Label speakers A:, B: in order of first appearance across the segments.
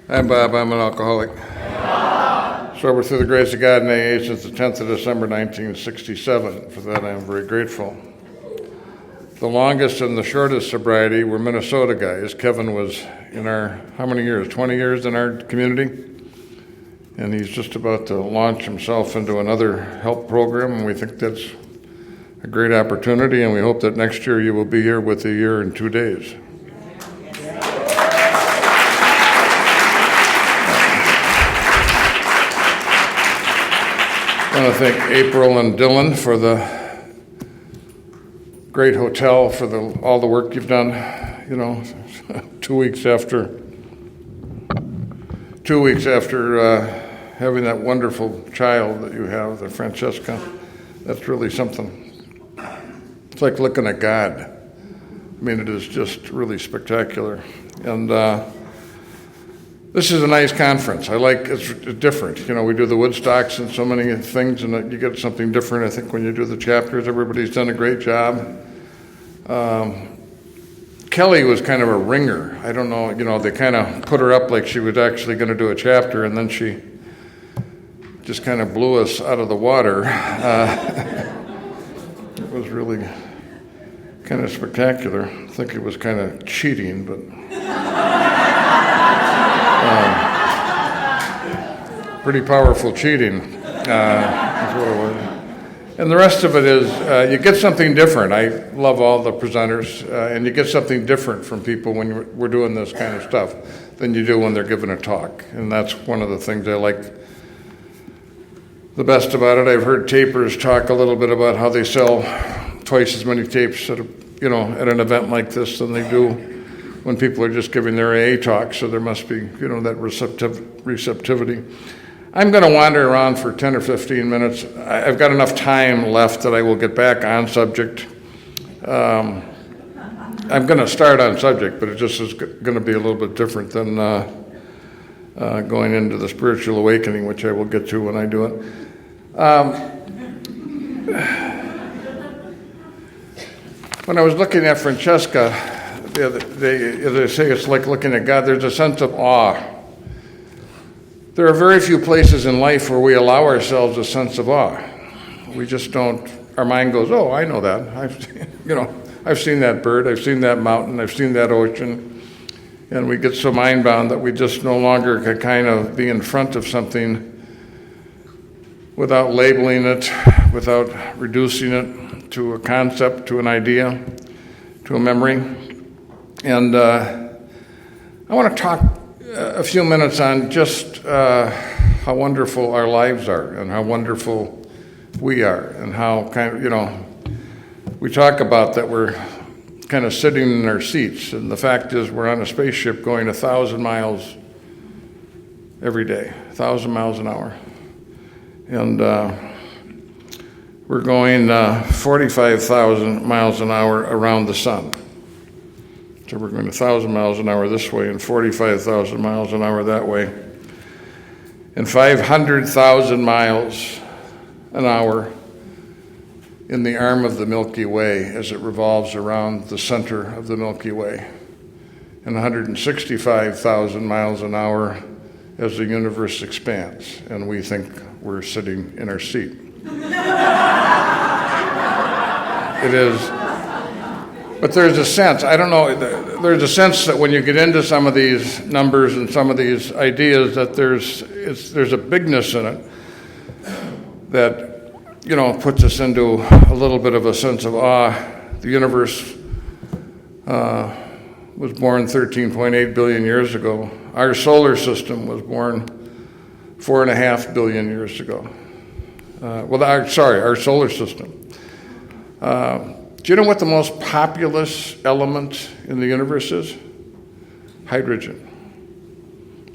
A: I'm Bob. I'm an alcoholic. Sober through the grace of God in AA since the 10th of December, 1967. For that, I am very grateful. The longest and the shortest sobriety were Minnesota guys. Kevin was in our, how many years? 20 years in our community. And he's just about to launch himself into another help program, and we think that's a great opportunity, and we hope that next year you will be here with a year and 2 days. I want to thank April and Dylan for the great hotel, for all the work you've done. 2 weeks after having that wonderful child that you have, the Francesca, that's really something. It's like looking at God. I mean, it is just really spectacular. And this is a nice conference. It's different. We do the Woodstocks and so many things, and you get something different. I think when you do the chapters, everybody's done a great job. Kelly was kind of a ringer. I don't know, they kind of put her up like she was actually going to do a chapter, and then she just kind of blew us out of the water. It was really kind of spectacular. I think it was kind of cheating, but pretty powerful cheating is what it was. And the rest of it is you get something different. I love all the presenters, and you get something different from people when we're doing this kind of stuff than you do when they're giving a talk. And that's one of the things I like the best about it. I've heard tapers talk a little bit about how they sell twice as many tapes at an event like this than they do when people are just giving their AA talk. So there must be that receptivity. I'm going to wander around for 10 or 15 minutes. I've got enough time left that I will get back on subject. I'm going to start on subject, but it just is going to be a little bit different than going into the spiritual awakening, which I will get to when I do it. When I was looking at Francesca the other day, as I say, it's like looking at God. There's a sense of awe. There are very few places in life where we allow ourselves a sense of awe. We just don't. Our mind goes, "Oh, I know that. I've seen that bird. I've seen that mountain. I've seen that ocean," and we get so mind-bound that we just no longer can kind of be in front of something without labeling it, without reducing it to a concept, to an idea, to a memory. And I want to talk a few minutes on just how wonderful our lives are and how wonderful we are, and how we talk about that we're kind of sitting in our seats, and the fact is we're on a spaceship going 1,000 miles every day, 1,000 miles an hour. And we're going 45,000 miles an hour around the sun. So we're going 1,000 miles an hour this way and 45,000 miles an hour that way. And 500,000 miles an hour in the arm of the Milky Way as it revolves around the center of the Milky Way. And 165,000 miles an hour as the universe expands. And we think we're sitting in our seat. It is. But there's a sense, there's a sense that when you get into some of these numbers and some of these ideas that there's a bigness in it that, puts us into a little bit of a sense of awe. The universe was born 13.8 billion years ago. Our solar system was born 4.5 billion years ago. Our solar system. Do you know what the most populous element in the universe is? Hydrogen.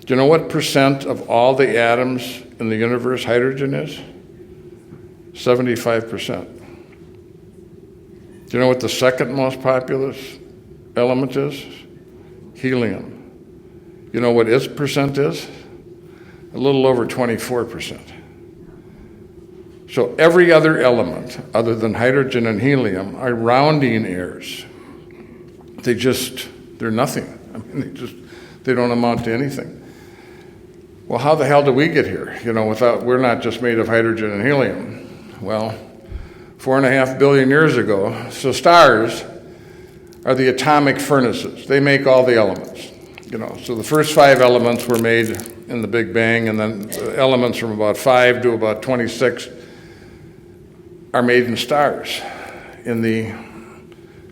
A: Do you know what percent of all the atoms in the universe hydrogen is? 75%. Do you know what the second most populous element is? Helium. You know what its percent is? A little over 24%. So every other element, other than hydrogen and helium, are rounding errors. They're nothing. I mean, they don't amount to anything. Well, how the hell did we get here? We're not just made of hydrogen and helium. Well, 4.5 billion years ago, so stars are the atomic furnaces. They make all the elements. So the first 5 elements were made in the Big Bang, and then the elements from about 5 to about 26 are made in stars, in the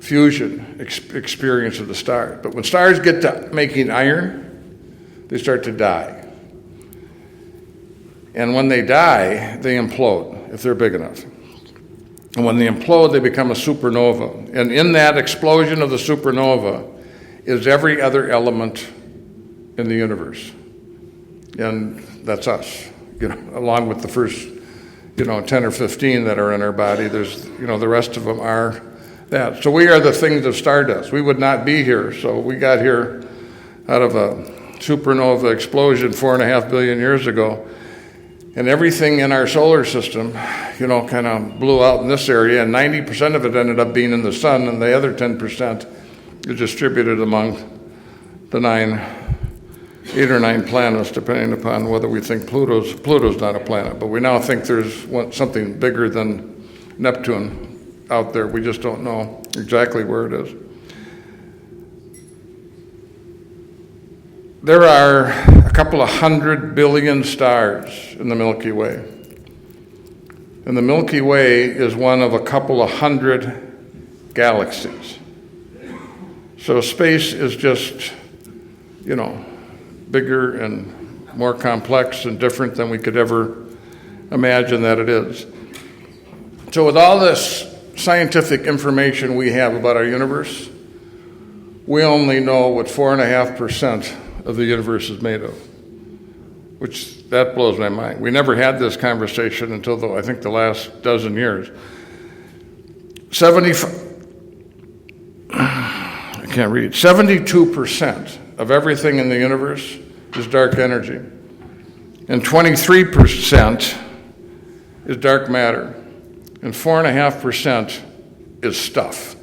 A: fusion experience of the stars. But when stars get to making iron, they start to die. And when they die, they implode, if they're big enough. And when they implode, they become a supernova. And in that explosion of the supernova is every other element in the universe. And that's us, along with the first, 10 or 15 that are in our body. There's, the rest of them are that. So we are the things of stardust. We would not be here. So we got here out of a supernova explosion 4.5 billion years ago. And everything in our solar system, kind of blew out in this area, and 90% of it ended up being in the sun, and the other 10% is distributed among the 8 or 9 planets, depending upon whether we think Pluto's not a planet. But we now think there's something bigger than Neptune out there. We just don't know exactly where it is. There are a couple of 100 billion stars in the Milky Way. And the Milky Way is one of a couple of 100 galaxies. So space is just, bigger and more complex and different than we could ever imagine that it is. So with all this scientific information we have about our universe, we only know what 4.5% of the universe is made of, which that blows my mind. We never had this conversation until I think the last dozen years. 72% of everything in the universe is dark energy, and 23% is dark matter, and 4.5% is stuff.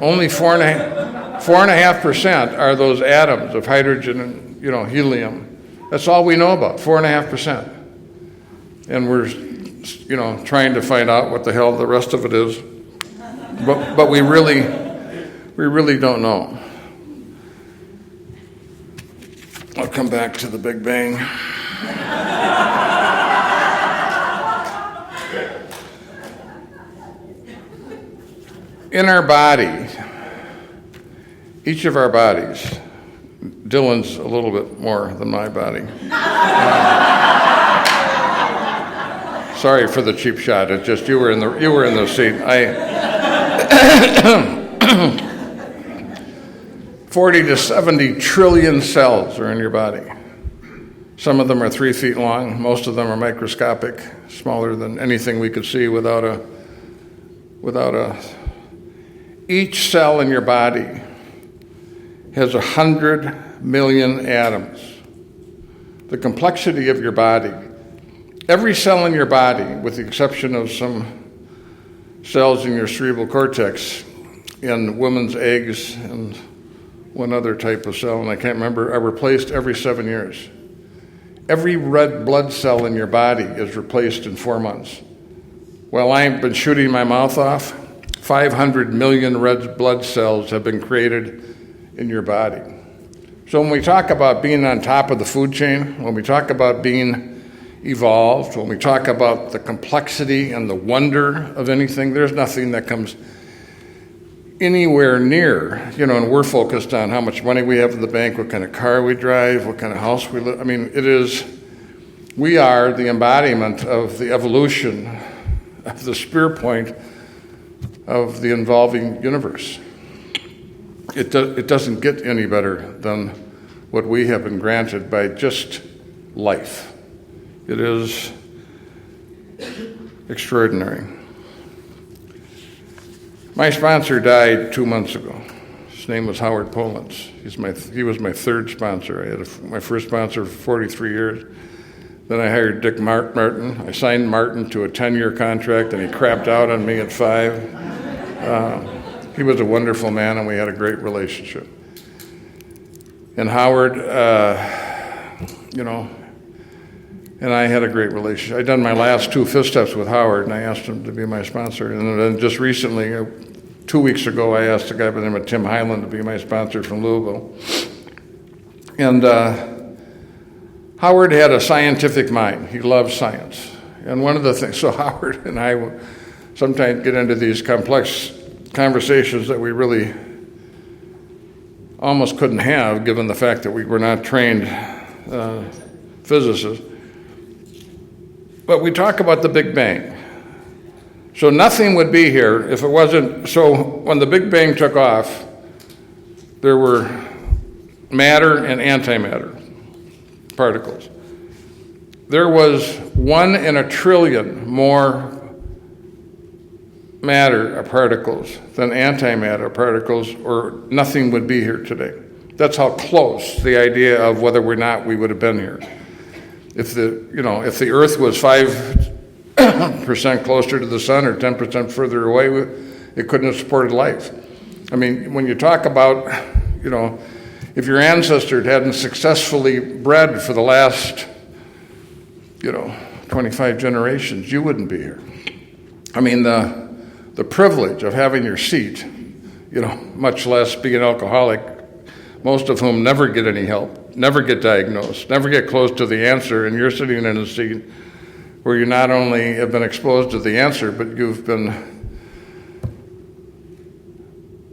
A: Only 4.5% are those atoms of hydrogen and helium. That's all we know about, 4.5%. And we're trying to find out what the hell the rest of it is. But we really don't know. I'll come back to the Big Bang. In our body, each of our bodies, Dylan's a little bit more than my body. Sorry for the cheap shot. It's just you were in the seat. 40 to 70 trillion cells are in your body. Some of them are 3 feet long. Most of them are microscopic, smaller than anything we could see without a. Each cell in your body has 100 million atoms. The complexity of your body, every cell in your body, with the exception of some cells in your cerebral cortex, in women's eggs and one other type of cell, and I can't remember, are replaced every 7 years. Every red blood cell in your body is replaced in 4 months. While I've been shooting my mouth off, 500 million red blood cells have been created in your body. So when we talk about being on top of the food chain, when we talk about being evolved, when we talk about the complexity and the wonder of anything, there's nothing that comes anywhere near, and we're focused on how much money we have in the bank, what kind of car we drive, what kind of house we live. I mean, we are the embodiment of the evolution, of the spear point of the evolving universe. It doesn't get any better than what we have been granted by just life. It is extraordinary. My sponsor died 2 months ago, His name was Howard Polens. He was my third sponsor. I had my first sponsor for 43 years. Then I hired Dick Martin. I signed Martin to a 10-year contract, and he crapped out on me at 5. He was a wonderful man, and we had a great relationship. And Howard, and I had a great relationship. I'd done my last 2 fifth steps with Howard, and I asked him to be my sponsor. And then just recently, 2 weeks ago, I asked a guy by the name of Tim Highland to be my sponsor from Louisville. And Howard had a scientific mind. He loved science. And one of the things, so Howard and I sometimes get into these complex conversations that we really almost couldn't have, given the fact that we were not trained physicists. But we talk about the Big Bang. So nothing would be here if it wasn't, so when the Big Bang took off, there were matter and antimatter particles. There was 1 in a trillion more matter particles than antimatter particles, or nothing would be here today. That's how close the idea of whether or not we would have been here. If the Earth was 5% closer to the sun or 10% further away, it couldn't have supported life. I mean, when you talk about, if your ancestor hadn't successfully bred for the last, 25 generations, you wouldn't be here. I mean, the privilege of having your seat, much less being an alcoholic, most of whom never get any help, never get diagnosed, never get close to the answer, and you're sitting in a seat where you not only have been exposed to the answer, but you've been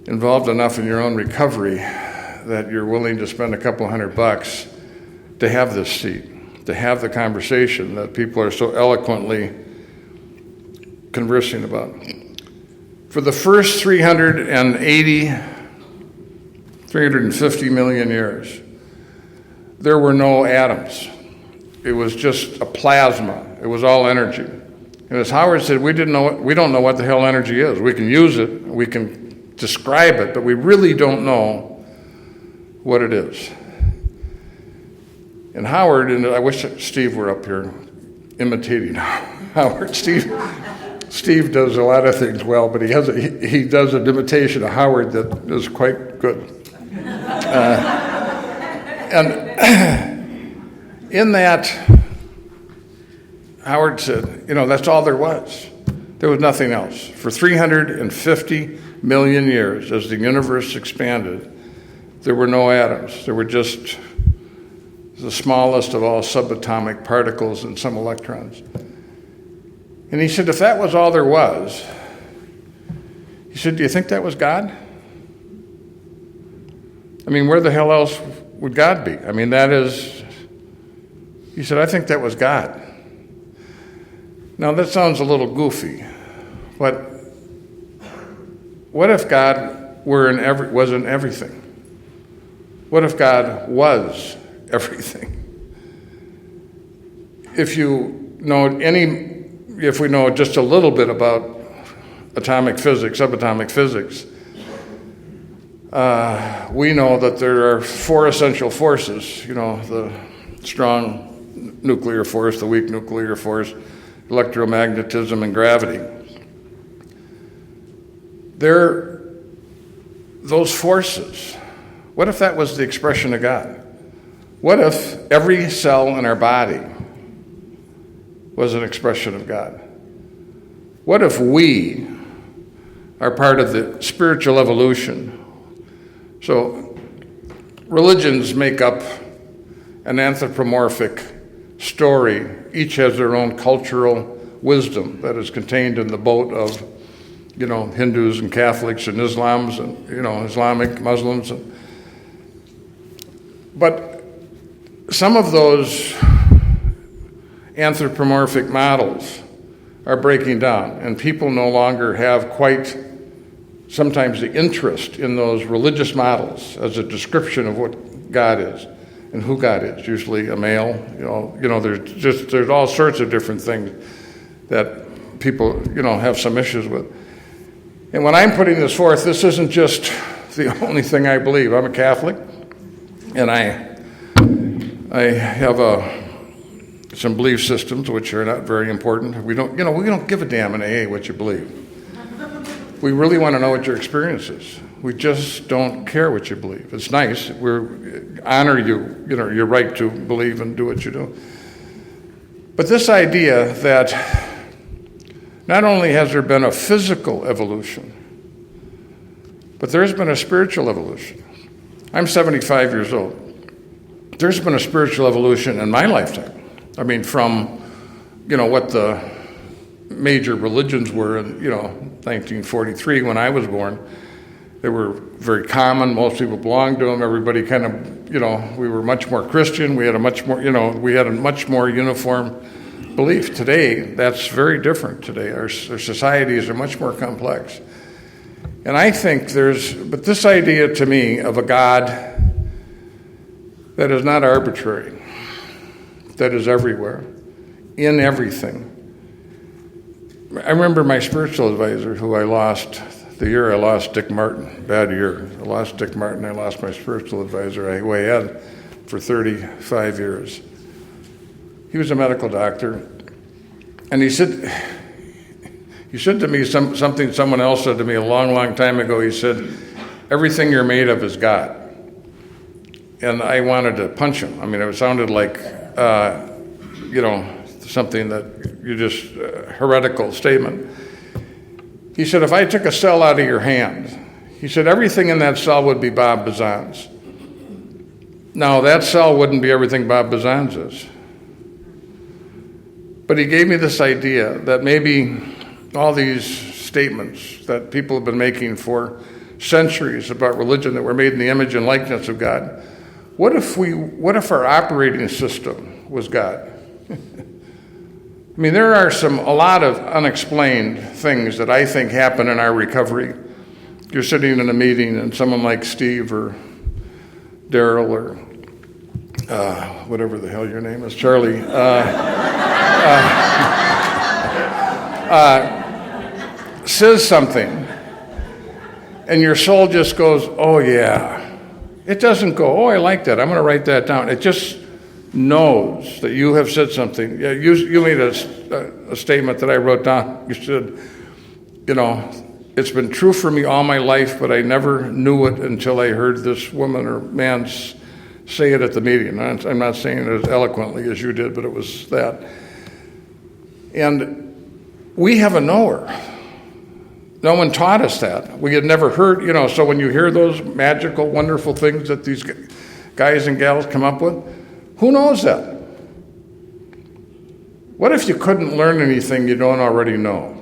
A: involved enough in your own recovery that you're willing to spend a couple $100 to have this seat, to have the conversation that people are so eloquently conversing about. For the first 350 million years, there were no atoms. It was just a plasma. It was all energy. And as Howard said, we don't know what the hell energy is. We can use it, we can describe it, but we really don't know what it is. And Howard, and I wish Steve were up here imitating Howard. Steve does a lot of things well, but he does an imitation of Howard that is quite good. And in that, Howard said, that's all there was. There was nothing else. For 350 million years, as the universe expanded, there were no atoms. There were just the smallest of all subatomic particles and some electrons. And he said, if that was all there was, he said, do you think that was God? I mean, where the hell else would God be? I mean, he said, I think that was God. Now, that sounds a little goofy, but what if God was in everything? What if God was everything? If we know just a little bit about atomic physics, subatomic physics, we know that there are 4 essential forces, the strong nuclear force, the weak nuclear force, electromagnetism, and gravity. Those forces, what if that was the expression of God? What if every cell in our body was an expression of God? What if we are part of the spiritual evolution? So religions make up an anthropomorphic story. Each has their own cultural wisdom that is contained in the boat of, Hindus and Catholics and Islams and, Islamic Muslims. But some of those anthropomorphic models are breaking down, and people no longer have quite sometimes the interest in those religious models as a description of what God is and who God is. Usually a male, there's all sorts of different things that people, have some issues with. And when I'm putting this forth, this isn't just the only thing I believe. I'm a Catholic, and I have some belief systems which are not very important. We don't give a damn in AA what you believe. We really want to know what your experience is. We just don't care what you believe. It's nice. We honor your right to believe and do what you do. But this idea that not only has there been a physical evolution, but there's been a spiritual evolution. I'm 75 years old. There's been a spiritual evolution in my lifetime. I mean, from, what the major religions were in, 1943 when I was born. They were very common. Most people belonged to them. Everybody kind of, we were much more Christian. We had a much more uniform belief. Today, that's very different today. Our societies are much more complex. And I think but this idea to me of a God that is not arbitrary, that is everywhere, in everything. I remember my spiritual advisor who I lost the year I lost Dick Martin, bad year. I lost Dick Martin, I lost my spiritual advisor who I had for 35 years. He was a medical doctor, and he said to me something someone else said to me a long, long time ago. He said, everything you're made of is God. And I wanted to punch him. I mean, it sounded like, something that you just, heretical statement. He said, if I took a cell out of your hand, he said, everything in that cell would be Bob Bazan's. Now, that cell wouldn't be everything Bob Bazan's is. But he gave me this idea that maybe all these statements that people have been making for centuries about religion, that we're made in the image and likeness of God, what if our operating system was God? I mean, there are a lot of unexplained things that I think happen in our recovery. You're sitting in a meeting and someone like Steve or Daryl or whatever the hell your name is, Charlie, says something, and your soul just goes, oh yeah. It doesn't go, oh, I like that, I'm going to write that down. It just knows that you have said something. Yeah, you made a statement that I wrote down. You said, it's been true for me all my life, but I never knew it until I heard this woman or man say it at the meeting. I'm not saying it as eloquently as you did, but it was that. And we have a knower. No one taught us that. We had never heard, so when you hear those magical, wonderful things that these guys and gals come up with, who knows that? What if you couldn't learn anything you don't already know?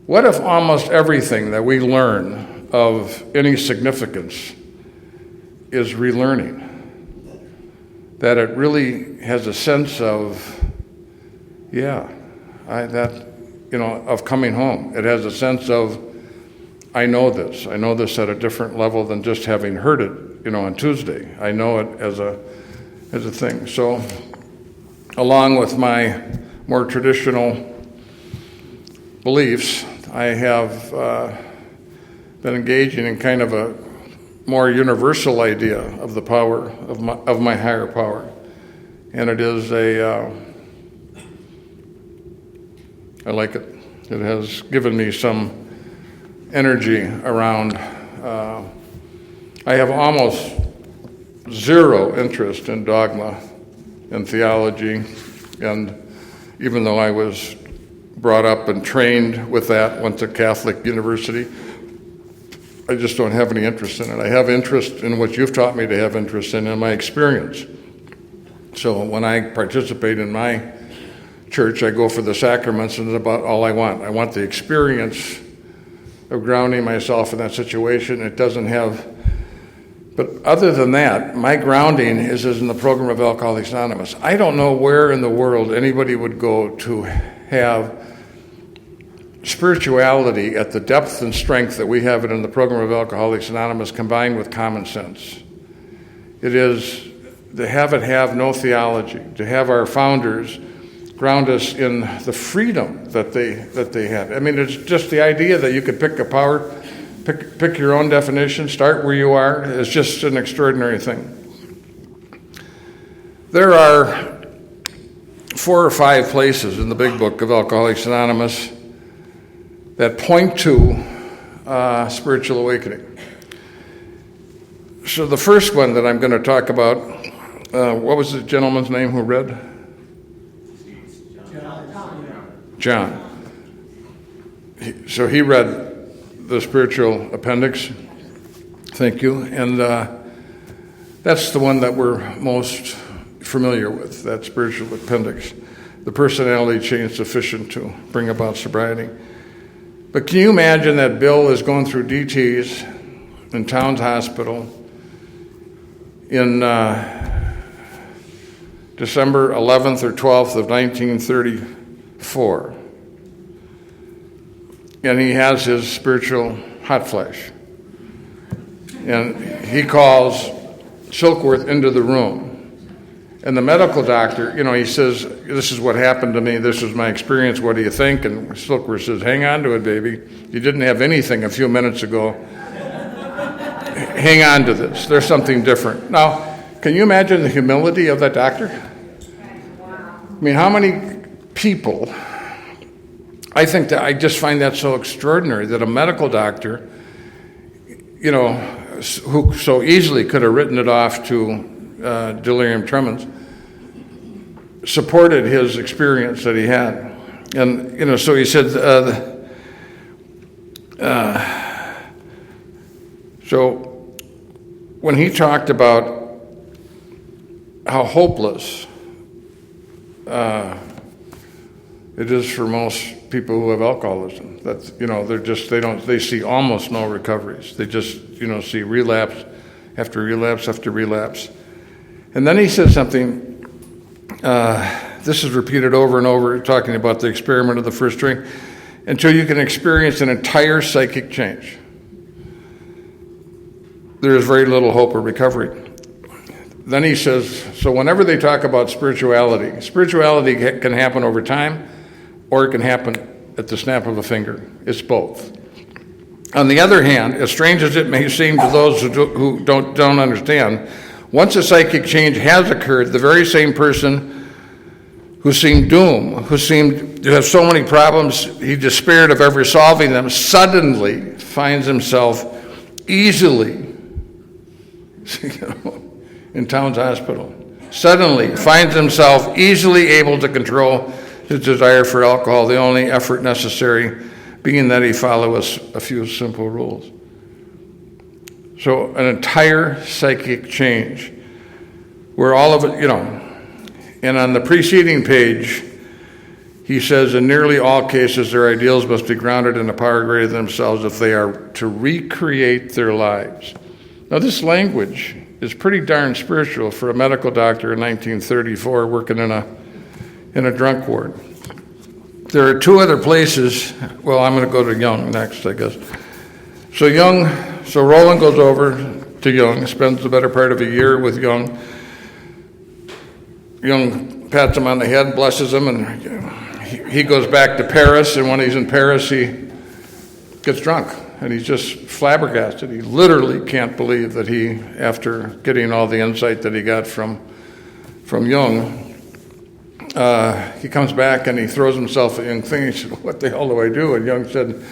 A: What if almost everything that we learn of any significance is relearning? That it really has a sense of, of coming home. It has a sense of, I know this at a different level than just having heard it, on Tuesday. I know it as a thing. So, along with my more traditional beliefs, I have been engaging in kind of a more universal idea of the power of my higher power. And it is I like it. It has given me some energy around. I have almost zero interest in dogma and theology, and even though I was brought up and trained with that, went to Catholic university, I just don't have any interest in it. I have interest in what you've taught me to have interest in my experience. So when I participate in my church, I go for the sacraments, and it's about all I want. I want the experience of grounding myself in that situation. It doesn't have, but other than that, my grounding is in the program of Alcoholics Anonymous. I don't know where in the world anybody would go to have spirituality at the depth and strength that we have it in the program of Alcoholics Anonymous, combined with common sense. It is to have no theology, to have our founders ground us in the freedom that they had. I mean, it's just the idea that you could pick a part Pick your own definition. Start where you are. It's just an extraordinary thing. There are 4 or 5 places in the big book of Alcoholics Anonymous that point to spiritual awakening. So the first one that I'm going to talk about, what was the gentleman's name who read? John. So he read the spiritual appendix. Thank you. And that's the one that we're most familiar with, that spiritual appendix. The personality change sufficient to bring about sobriety. But can you imagine that Bill is going through DTs in Towns Hospital in December 11th or 12th of 1934. And he has his spiritual hot flash. And he calls Silkworth into the room. And the medical doctor, he says, this is what happened to me. This is my experience. What do you think? And Silkworth says, hang on to it, baby. You didn't have anything a few minutes ago. Hang on to this. There's something different. Now, can you imagine the humility of that doctor? I mean, how many people, I just find that so extraordinary that a medical doctor, who so easily could have written it off to delirium tremens, supported his experience that he had. And, so he said, so when he talked about how hopeless it is for most people who have alcoholism, that, they see almost no recoveries. They just, see relapse after relapse after relapse. And then he said something, this is repeated over and over, talking about the experiment of the first drink, until you can experience an entire psychic change. There is very little hope of recovery. Then he says, so whenever they talk about spirituality can happen over time, or it can happen at the snap of a finger. It's both. On the other hand, as strange as it may seem to those who don't understand, once a psychic change has occurred, the very same person who seemed doomed, who seemed to have so many problems, he despaired of ever solving them, suddenly finds himself easily, in Towns Hospital. Suddenly finds himself easily able to control his desire for alcohol, the only effort necessary being that he follow a few simple rules. So an entire psychic change where all of it, and on the preceding page, he says, in nearly all cases, their ideals must be grounded in a power greater than themselves if they are to recreate their lives. Now, this language is pretty darn spiritual for a medical doctor in 1934 working in a drunk ward. There are 2 other places. Well, I'm going to go to Young next, I guess. So Roland goes over to Young, spends the better part of a year with Young. Young pats him on the head, blesses him, and he goes back to Paris, and when he's in Paris, he gets drunk, and he's just flabbergasted. He literally can't believe that he, after getting all the insight that he got from Jung, he comes back and he throws himself at Jung thing. He said, what the hell do I do? And Jung said,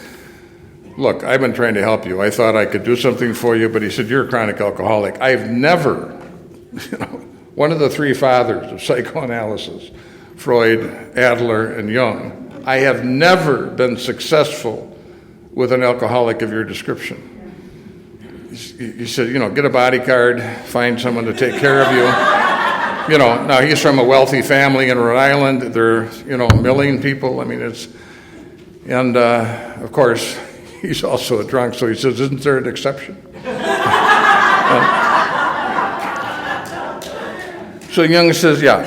A: look, I've been trying to help you. I thought I could do something for you, but he said, you're a chronic alcoholic. I've never, one of the 3 fathers of psychoanalysis, Freud, Adler, and Jung, I have never been successful with an alcoholic of your description. He said, get a bodyguard, find someone to take care of you. Now he's from a wealthy family in Rhode Island. They're, a million people. I mean, and of course, he's also a drunk, so he says, isn't there an exception? So Jung says, yeah.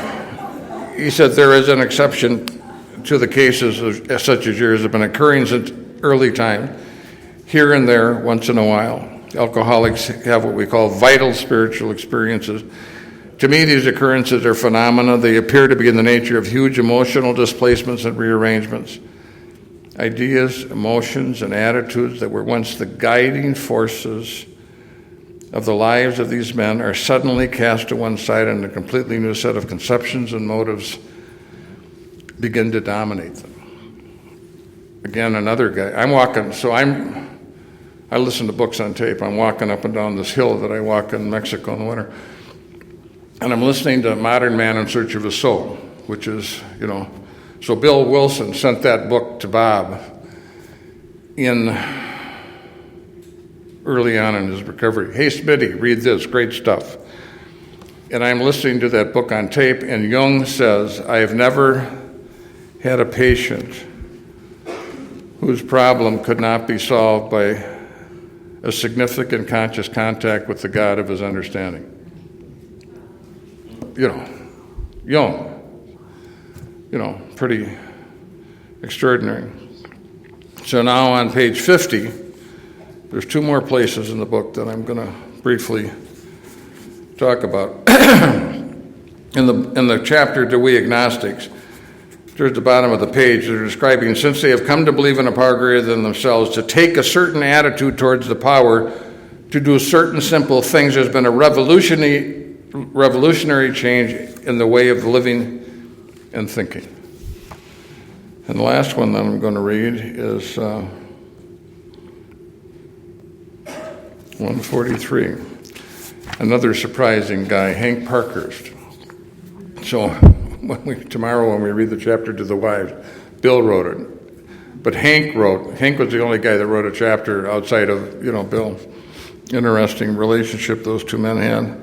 A: He said, there is an exception to the cases such as yours have been occurring since early time, here and there, once in a while. Alcoholics have what we call vital spiritual experiences. To me, these occurrences are phenomena. They appear to be in the nature of huge emotional displacements and rearrangements. ideas, emotions, and attitudes that were once the guiding forces of the lives of these men are suddenly cast to one side, and a completely new set of conceptions and motives begin to dominate them. Again, another guy. I listen to books on tape. I'm walking up and down this hill that I walk in Mexico in the winter. And I'm listening to Modern Man in Search of His Soul, which is, so Bill Wilson sent that book to Bob early on in his recovery. Hey, Smitty, read this, great stuff. And I'm listening to that book on tape, and Jung says, I have never had a patient whose problem could not be solved by a significant conscious contact with the God of his understanding. Jung, pretty extraordinary. So now on page 50, there's two more places in the book that I'm going to briefly talk about. In the chapter, Do We Agnostics, towards the bottom of the page, they're describing, since they have come to believe in a power greater than themselves, to take a certain attitude towards the power, to do certain simple things, there's been a revolutionary change in the way of living and thinking. And the last one that I'm going to read is 143. Another surprising guy, Hank Parkhurst. So tomorrow when we read the chapter to the wives, Bill wrote it. But Hank was the only guy that wrote a chapter outside of, Bill. Interesting relationship those two men had.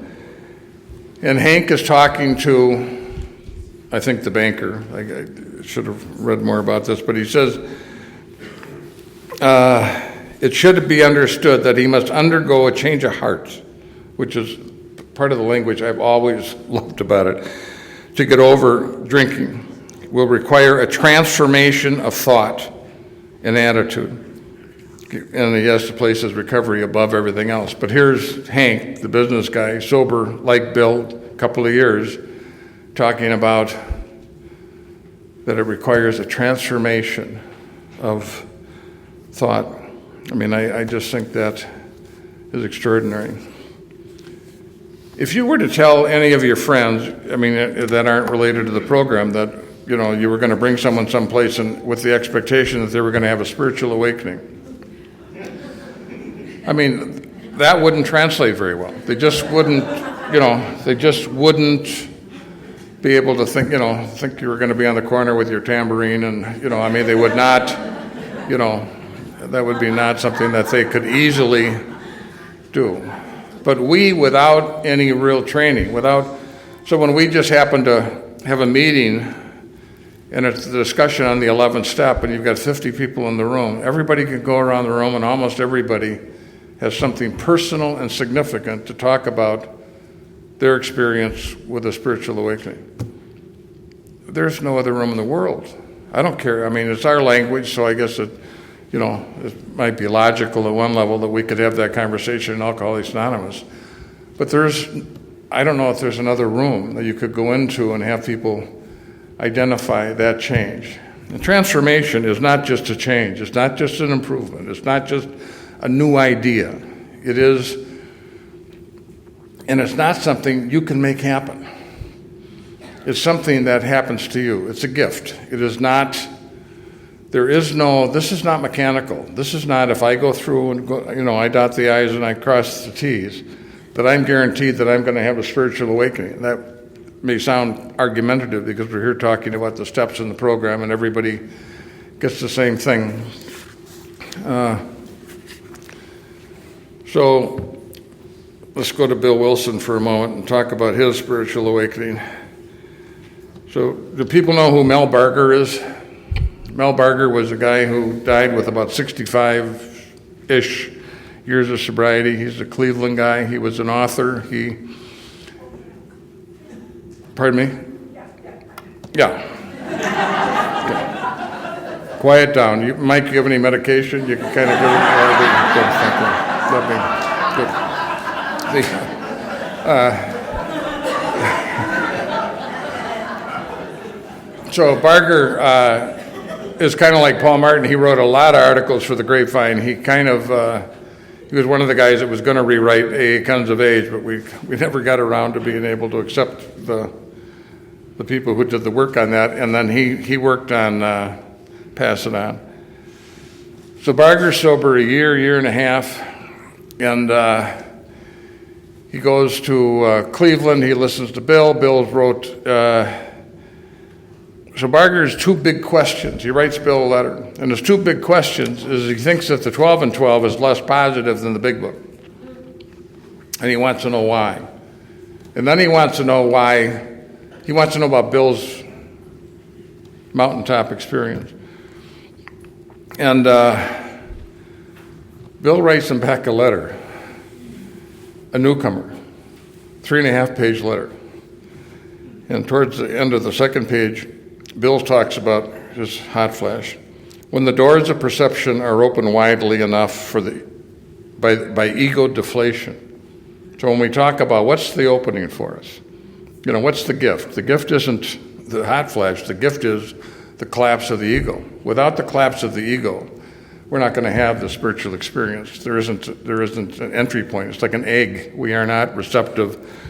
A: And Hank is talking to, I think, the banker. I should have read more about this, but he says, it should be understood that he must undergo a change of heart, which is part of the language I've always loved about it. To get over drinking will require a transformation of thought and attitude. And he has to place his recovery above everything else. But here's Hank, the business guy, sober like Bill, a couple of years, talking about that it requires a transformation of thought. I just think that is extraordinary. If you were to tell any of your friends, that aren't related to the program, that, you were going to bring someone someplace and with the expectation that they were going to have a spiritual awakening, that wouldn't translate very well. They just wouldn't, be able to think you were going to be on the corner with your tambourine and, they would not, that would be not something that they could easily do. But we, without any real training, so when we just happen to have a meeting and it's a discussion on the 11th step and you've got 50 people in the room, everybody can go around the room and almost everybody has something personal and significant to talk about their experience with a spiritual awakening. There's no other room in the world. I don't care. It's our language, so I guess it might be logical at one level that we could have that conversation in Alcoholics Anonymous. But I don't know if there's another room that you could go into and have people identify that change. The transformation is not just a change. It's not just an improvement. It's not just a new idea. It is, and it's not something you can make happen. It's something that happens to you. It's a gift. It is not, this is not mechanical. This is not if I go through and I dot the I's and I cross the T's, that I'm guaranteed that I'm going to have a spiritual awakening. That may sound argumentative because we're here talking about the steps in the program and everybody gets the same thing. So let's go to Bill Wilson for a moment and talk about his spiritual awakening. So do people know who Mel Barger is? Mel Barger was a guy who died with about 65-ish years of sobriety. He's a Cleveland guy. He was an author. Pardon me? Yeah. Quiet down. Mike, you have any medication? You can kind of give it. So Barger is kind of like Paul Martin. He wrote a lot of articles for the Grapevine. He was one of the guys that was going to rewrite AA Comes of Age, but we never got around to being able to accept the people who did the work on that. And then he worked on Pass It On. So Barger's sober a year and a half, and he goes to Cleveland. He listens to Bill. Bill wrote. So Barger's two big questions. He writes Bill a letter, and his two big questions is he thinks that the 12 and 12 is less positive than the Big Book, and he wants to know why. And then he wants to know why. He wants to know about Bill's mountaintop experience. And Bill writes him back a letter, a newcomer, 3.5-page letter. And towards the end of the second page, Bill talks about his hot flash. When the doors of perception are open widely enough by ego deflation. So when we talk about what's the opening for us, what's the gift? The gift isn't the hot flash. The gift is the collapse of the ego. Without the collapse of the ego, we're not going to have the spiritual experience. There isn't an entry point. It's like an egg. We are not receptive.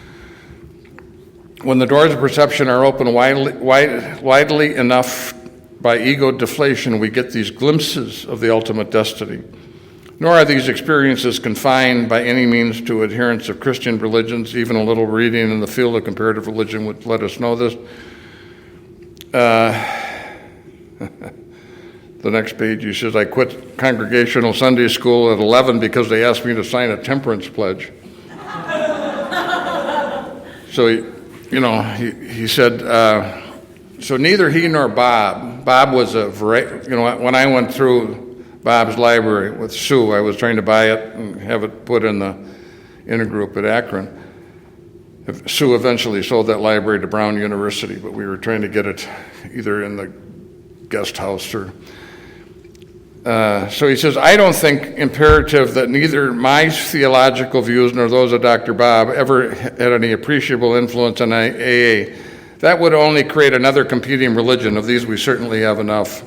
A: When the doors of perception are open widely enough by ego deflation, we get these glimpses of the ultimate destiny. Nor are these experiences confined by any means to adherents of Christian religions. Even a little reading in the field of comparative religion would let us know this. The next page, he says, I quit Congregational Sunday School at 11 because they asked me to sign a temperance pledge. So he said, so neither he nor Bob was when I went through Bob's library with Sue, I was trying to buy it and have it put in the intergroup at Akron. Sue eventually sold that library to Brown University, but we were trying to get it either in the guest house or... So he says, I don't think imperative that neither my theological views nor those of Dr. Bob ever had any appreciable influence on AA. That would only create another competing religion. Of these, we certainly have enough.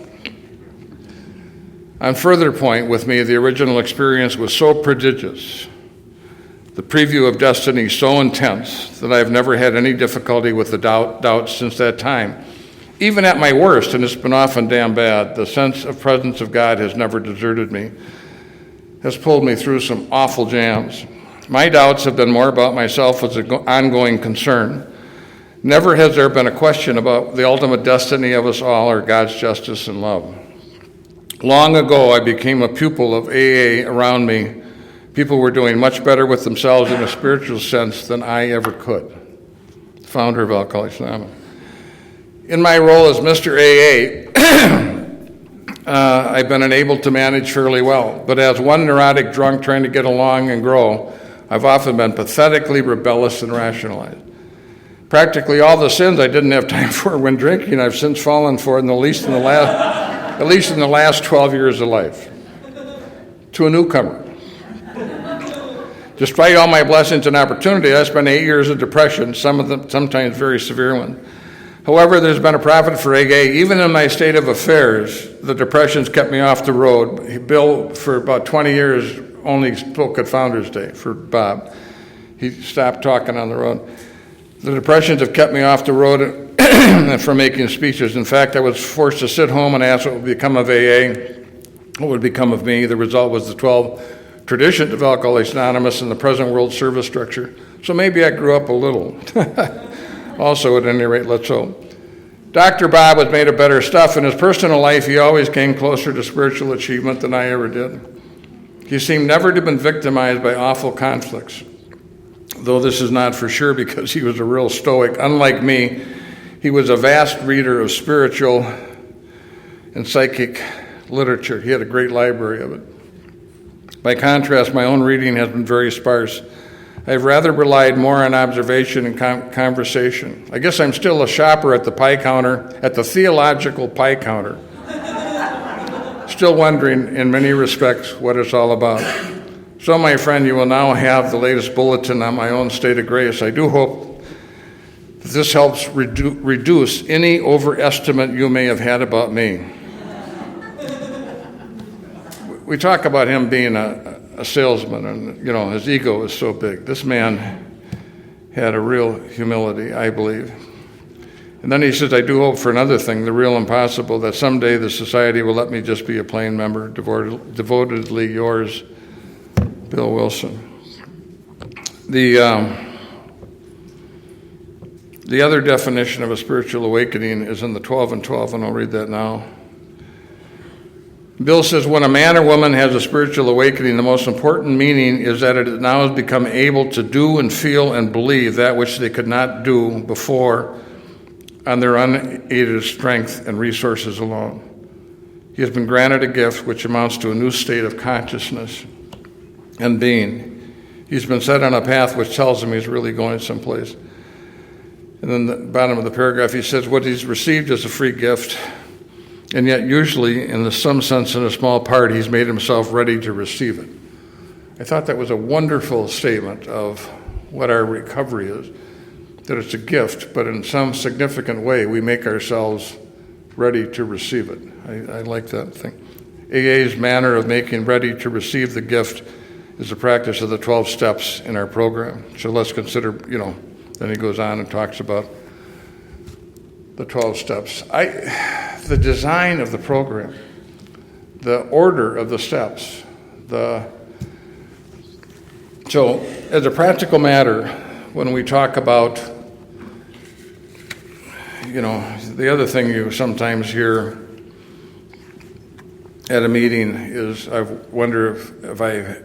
A: On further point with me, the original experience was so prodigious, the preview of destiny so intense, that I have never had any difficulty with the doubts since that time. Even at my worst, and it's been often damn bad, the sense of presence of God has never deserted me, has pulled me through some awful jams. My doubts have been more about myself as an ongoing concern. Never has there been a question about the ultimate destiny of us all or God's justice and love. Long ago, I became a pupil of AA around me. People were doing much better with themselves in a spiritual sense than I ever could. Founder of Alcoholics Anonymous. In my role as Mr. AA, I've been enabled to manage fairly well. But as one neurotic drunk trying to get along and grow, I've often been pathetically rebellious and rationalized. Practically all the sins I didn't have time for when drinking, I've since fallen for at least in the last 12 years of life. To a newcomer. Despite all my blessings and opportunity, I spent 8 years of depression, some of them sometimes very severe ones. However, there's been a profit for AA. Even in my state of affairs, the depressions kept me off the road. Bill, for about 20 years, only spoke at Founders Day for Bob. He stopped talking on the road. The depressions have kept me off the road from making speeches. In fact, I was forced to sit home and ask what would become of AA, what would become of me. The result was the 12 traditions of Alcoholics Anonymous and the present world service structure. So maybe I grew up a little. Also, at any rate, let's hope. Dr. Bob was made of better stuff. In his personal life, he always came closer to spiritual achievement than I ever did. He seemed never to have been victimized by awful conflicts, though this is not for sure because he was a real stoic. Unlike me, he was a vast reader of spiritual and psychic literature. He had a great library of it. By contrast, my own reading has been very sparse. I've rather relied more on observation and conversation. I guess I'm still a shopper at the pie counter, at the theological pie counter. Still wondering, in many respects, what it's all about. So, my friend, you will now have the latest bulletin on my own state of grace. I do hope that this helps reduce any overestimate you may have had about me. we talk about him being a salesman, and his ego is so big. This man had a real humility, I believe. And then he says, I do hope for another thing, the real impossible, that someday the society will let me just be a plain member. Devotedly yours, Bill Wilson. The other definition of a spiritual awakening is in the 12 and 12, and I'll read that now. Bill says, when a man or woman has a spiritual awakening, the most important meaning is that it now has become able to do and feel and believe that which they could not do before on their unaided strength and resources alone. He has been granted a gift which amounts to a new state of consciousness and being. He's been set on a path which tells him he's really going someplace. And then the bottom of the paragraph, he says, what he's received is a free gift, and yet usually, in some sense, in a small part, he's made himself ready to receive it. I thought that was a wonderful statement of what our recovery is, that it's a gift, but in some significant way, we make ourselves ready to receive it. I like that thing. AA's manner of making ready to receive the gift is the practice of the 12 steps in our program. So let's consider, then he goes on and talks about the 12 steps. The design of the program, the order of the steps, so as a practical matter, when we talk about, the other thing you sometimes hear at a meeting is, I wonder if I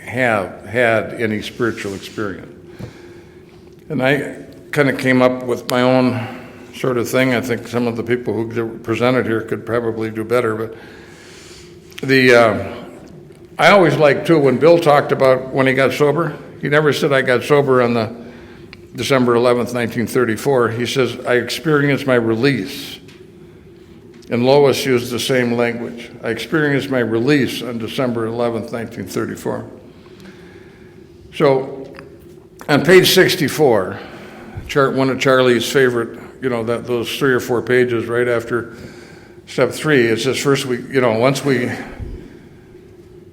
A: have had any spiritual experience. And I kind of came up with my own sort of thing. I think some of the people who presented here could probably do better, but I always liked too when Bill talked about when he got sober. He never said I got sober on the December 11th, 1934. He says I experienced my release. And Lois used the same language. I experienced my release on December 11th, 1934. So on page 64, one of Charlie's favorite, those 3 or 4 pages right after step 3, it says first once we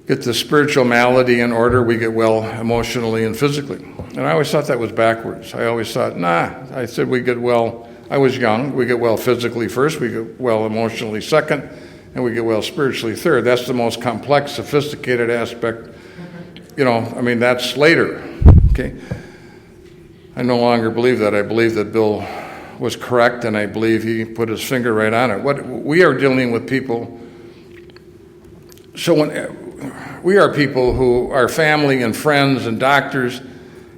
A: get the spiritual malady in order, we get well emotionally and physically. And I always thought that was backwards. I always thought, I said we get well, I was young, we get well physically first, we get well emotionally second, and we get well spiritually third. That's the most complex, sophisticated aspect. That's later, okay? I no longer believe that. I believe that Bill was correct, and I believe he put his finger right on it. What we are dealing with people, we are people who are family and friends and doctors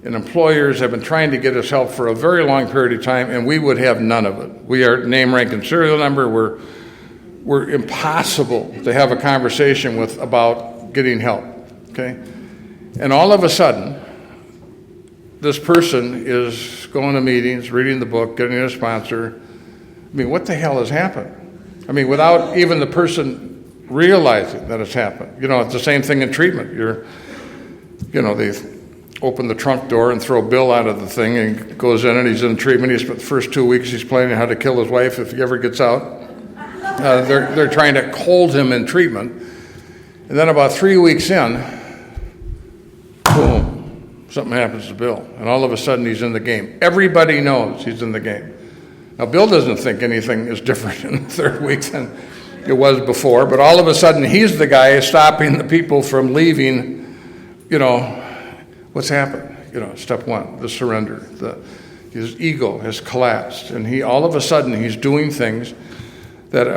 A: and employers have been trying to get us help for a very long period of time, and we would have none of it. We are name, rank, and serial number. We're impossible to have a conversation with about getting help, okay? And all of a sudden, this person is going to meetings, reading the book, getting a sponsor. What the hell has happened? Without even the person realizing that it's happened. It's the same thing in treatment. They open the trunk door and throw Bill out of the thing, and he goes in and he's in treatment. He spent the first 2 weeks he's planning how to kill his wife if he ever gets out. They're trying to hold him in treatment. And then about 3 weeks in, boom, something happens to Bill. And all of a sudden he's in the game. Everybody knows he's in the game. Now, Bill doesn't think anything is different in the third week than it was before, but all of a sudden he's the guy stopping the people from leaving. What's happened? Step 1, the surrender. His ego has collapsed, and all of a sudden he's doing things that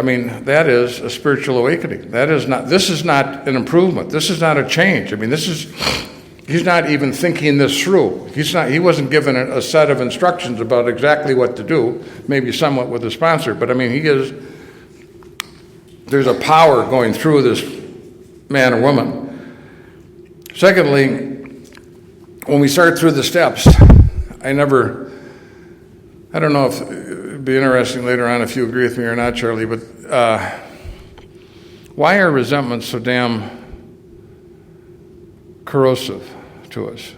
A: is a spiritual awakening. This is not an improvement. This is not a change. He's not even thinking this through. He wasn't given a set of instructions about exactly what to do, maybe somewhat with a sponsor, but there's a power going through this man or woman. Secondly, when we start through the steps, I don't know if it'd be interesting later on if you agree with me or not, Charlie, but why are resentments so damn corrosive to us?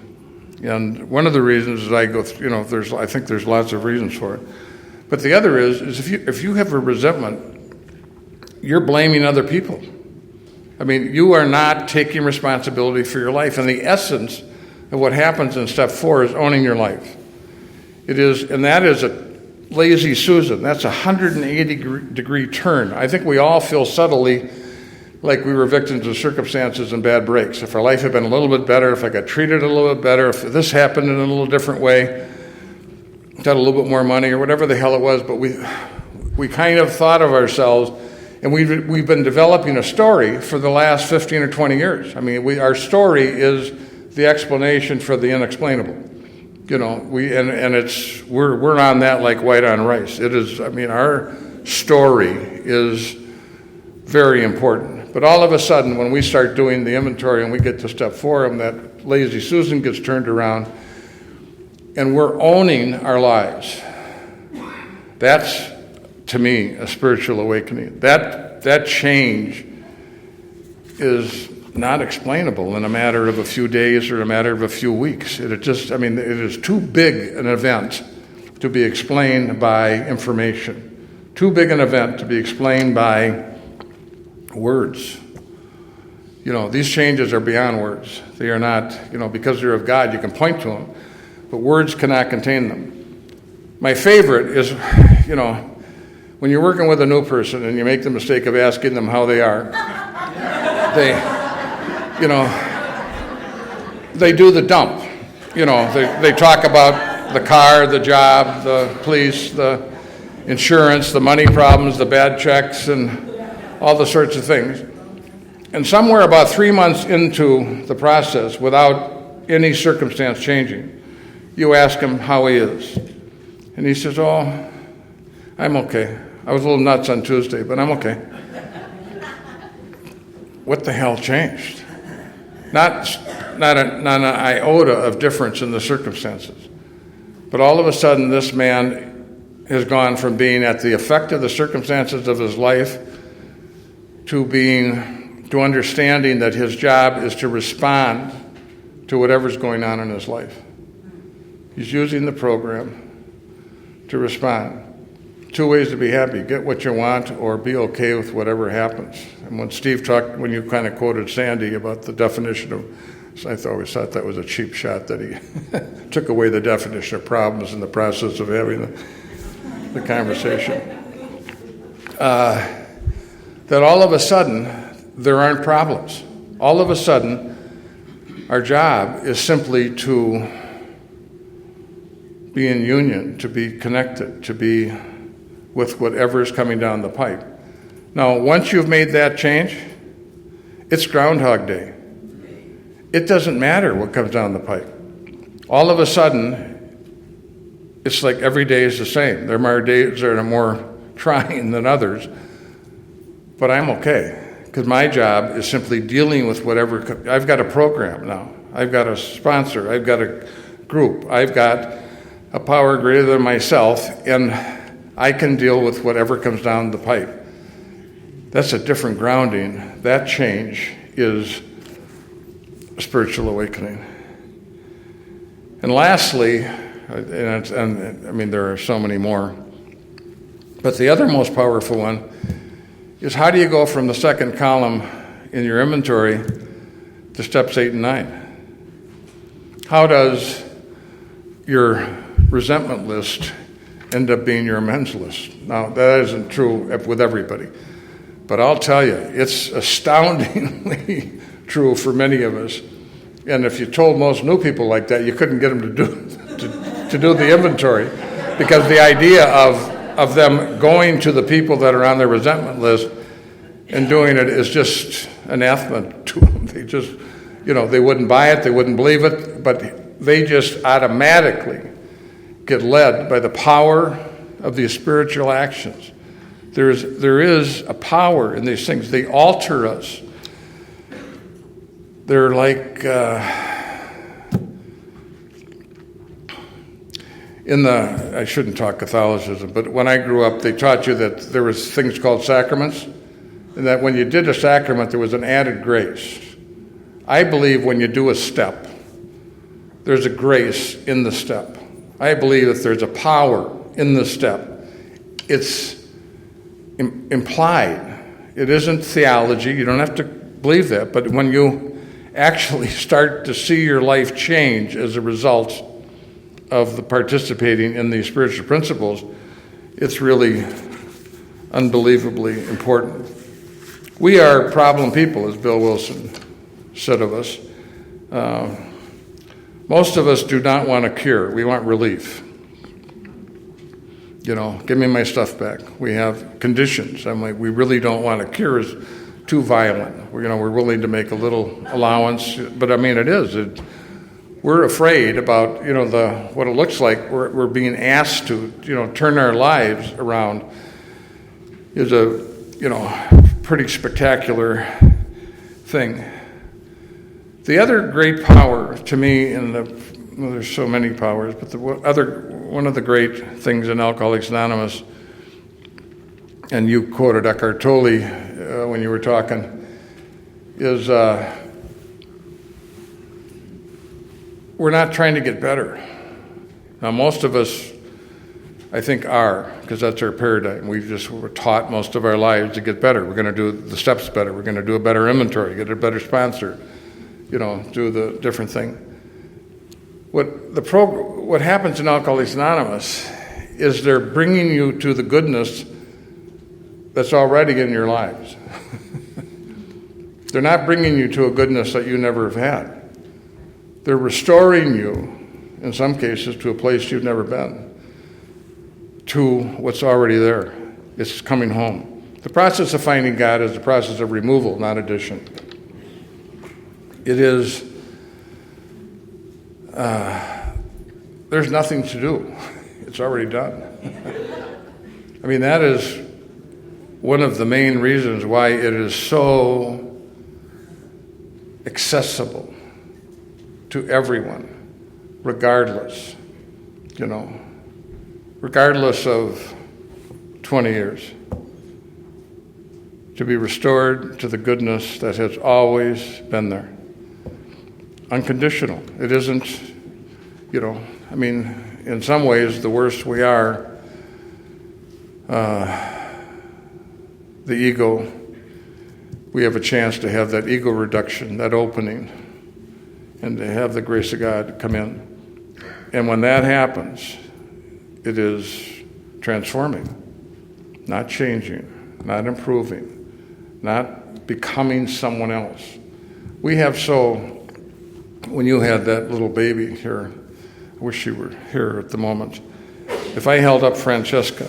A: And one of the reasons is I think there's lots of reasons for it. But the other is if you have a resentment, you're blaming other people. I mean, you are not taking responsibility for your life. And the essence of what happens in step 4 is owning your life. It is, and that is a lazy Susan. That's a 180-degree turn. I think we all feel subtly like we were victims of circumstances and bad breaks. If our life had been a little bit better, if I got treated a little bit better, if this happened in a little different way, got a little bit more money or whatever the hell it was, but we kind of thought of ourselves, and we've been developing a story for the last 15 or 20 years. I mean, our story is the explanation for the unexplainable. You know, we're on that like white on rice. It is, I mean, our story is very important. But all of a sudden, when we start doing the inventory and we get to step 4, and that lazy Susan gets turned around, and we're owning our lives. That's, to me, a spiritual awakening. That change is not explainable in a matter of a few days or a matter of a few weeks. It is too big an event to be explained by information. Too big an event to be explained by words. You know, these changes are beyond words. They are not, you know, because they're of God, you can point to them, but words cannot contain them. My favorite is, you know, when you're working with a new person and you make the mistake of asking them how they are, they do the dump. You know, they talk about the car, the job, the police, the insurance, the money problems, the bad checks, and all the sorts of things. And somewhere about 3 months into the process, without any circumstance changing, you ask him how he is. And he says, "Oh, I'm okay. I was a little nuts on Tuesday, but I'm okay." What the hell changed? Not an iota of difference in the circumstances. But all of a sudden, this man has gone from being at the effect of the circumstances of his life to understanding that his job is to respond to whatever's going on in his life. He's using the program to respond. 2 ways to be happy: get what you want or be okay with whatever happens. And when Steve talked, when you kind of quoted Sandy about the definition of, I always thought that was a cheap shot, that he took away the definition of problems in the process of having the conversation. That all of a sudden, there aren't problems. All of a sudden, our job is simply to be in union, to be connected, to be with whatever is coming down the pipe. Now, once you've made that change, it's Groundhog Day. It doesn't matter what comes down the pipe. All of a sudden, it's like every day is the same. There are days that are more trying than others, but I'm okay, because my job is simply dealing with whatever. I've got a program now. I've got a sponsor. I've got a group. I've got a power greater than myself, and I can deal with whatever comes down the pipe. That's a different grounding. That change is a spiritual awakening. And lastly, and I mean, there are so many more, but the other most powerful one is, how do you go from the second column in your inventory to steps 8 and 9? How does your resentment list end up being your amends list? Now, that isn't true with everybody, but I'll tell you, it's astoundingly true for many of us. And if you told most new people like that, you couldn't get them to do the inventory, because the idea of them going to the people that are on their resentment list and doing it is just anathema to them. They just, they wouldn't buy it, they wouldn't believe it, but they just automatically get led by the power of these spiritual actions. There is a power in these things. They alter us. They're like I shouldn't talk Catholicism, but when I grew up, they taught you that there was things called sacraments, and that when you did a sacrament, there was an added grace. I believe when you do a step, there's a grace in the step. I believe that there's a power in the step. It's implied. It isn't theology. You don't have to believe that, but when you actually start to see your life change as a result of the participating in these spiritual principles, it's really unbelievably important. We are problem people, as Bill Wilson said of us. Most of us do not want a cure. We want relief. Give me my stuff back. We have conditions. I'm like, we really don't want a cure. It's too violent. We're willing to make a little allowance, but it is. We're afraid about what it looks like. We're being asked to turn our lives around. Is a pretty spectacular thing. The other great power to me there's so many powers, but one of the great things in Alcoholics Anonymous, and you quoted Eckhart Tolle when you were talking, is we're not trying to get better. Now, most of us, I think, are, because that's our paradigm. We're taught most of our lives to get better. We're going to do the steps better. We're going to do a better inventory, get a better sponsor, do the different thing. What happens in Alcoholics Anonymous is they're bringing you to the goodness that's already in your lives. They're not bringing you to a goodness that you never have had. They're restoring you, in some cases, to a place you've never been, to what's already there. It's coming home. The process of finding God is a process of removal, not addition. It is, there's nothing to do. It's already done. That is one of the main reasons why it is so accessible to everyone, regardless of 20 years, to be restored to the goodness that has always been there. Unconditional. It isn't, in some ways, the worse we are, the ego, we have a chance to have that ego reduction, that opening, and to have the grace of God come in. And when that happens, it is transforming, not changing, not improving, not becoming someone else. When you had that little baby here, I wish she were here at the moment. If I held up Francesca,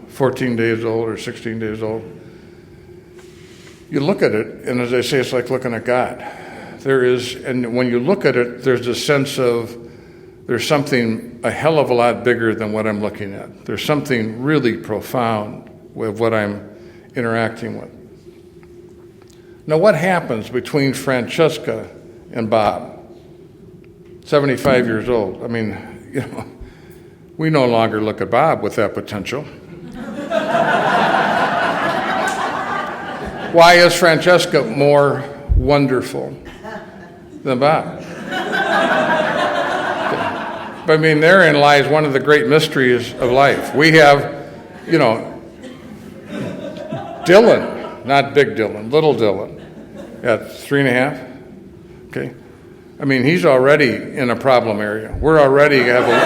A: 14 days old or 16 days old, you look at it, and as I say, it's like looking at God. And when you look at it, there's a sense of there's something a hell of a lot bigger than what I'm looking at. There's something really profound with what I'm interacting with. Now, what happens between Francesca and Bob, 75 years old? We no longer look at Bob with that potential. Why is Francesca more wonderful than Bob? But therein lies one of the great mysteries of life. We have, Dylan, not big Dylan, little Dylan, at 3.5. Okay. He's already in a problem area. We're already have a... Okay.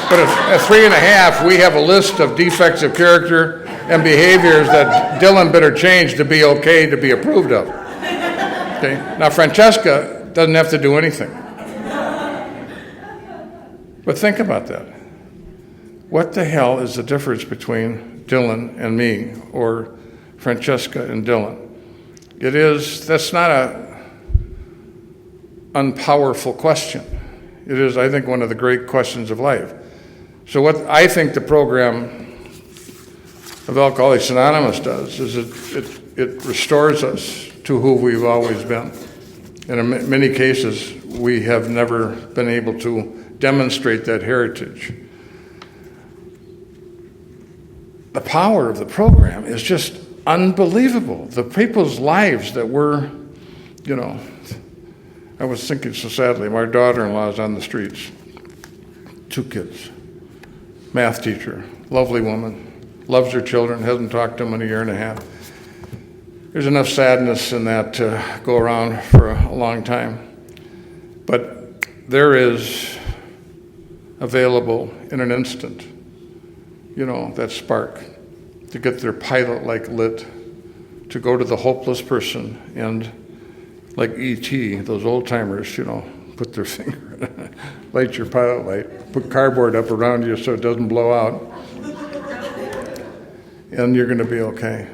A: But at 3.5, we have a list of defects of character and behaviors that Dylan better change to be okay, to be approved of. Okay. Now, Francesca doesn't have to do anything. But think about that. What the hell is the difference between Dylan and me, or Francesca and Dylan? That's not a unpowerful question. It is, I think, one of the great questions of life. So what I think the program of Alcoholics Anonymous does is it restores us to who we've always been. And in many cases, we have never been able to demonstrate that heritage. The power of the program is just unbelievable. The people's lives that we're, I was thinking so sadly, my daughter-in-law is on the streets. 2 kids. Math teacher, lovely woman, loves her children, hasn't talked to them in 1.5 years. there's enough sadness in that to go around for a long time. But there is available in an instant, that spark to get their pilot light lit, to go to the hopeless person and, like E.T., those old timers, put their finger, light your pilot light, put cardboard up around you so it doesn't blow out, and you're going to be okay.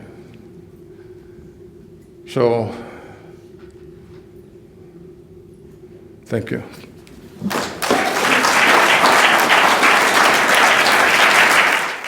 A: So, thank you.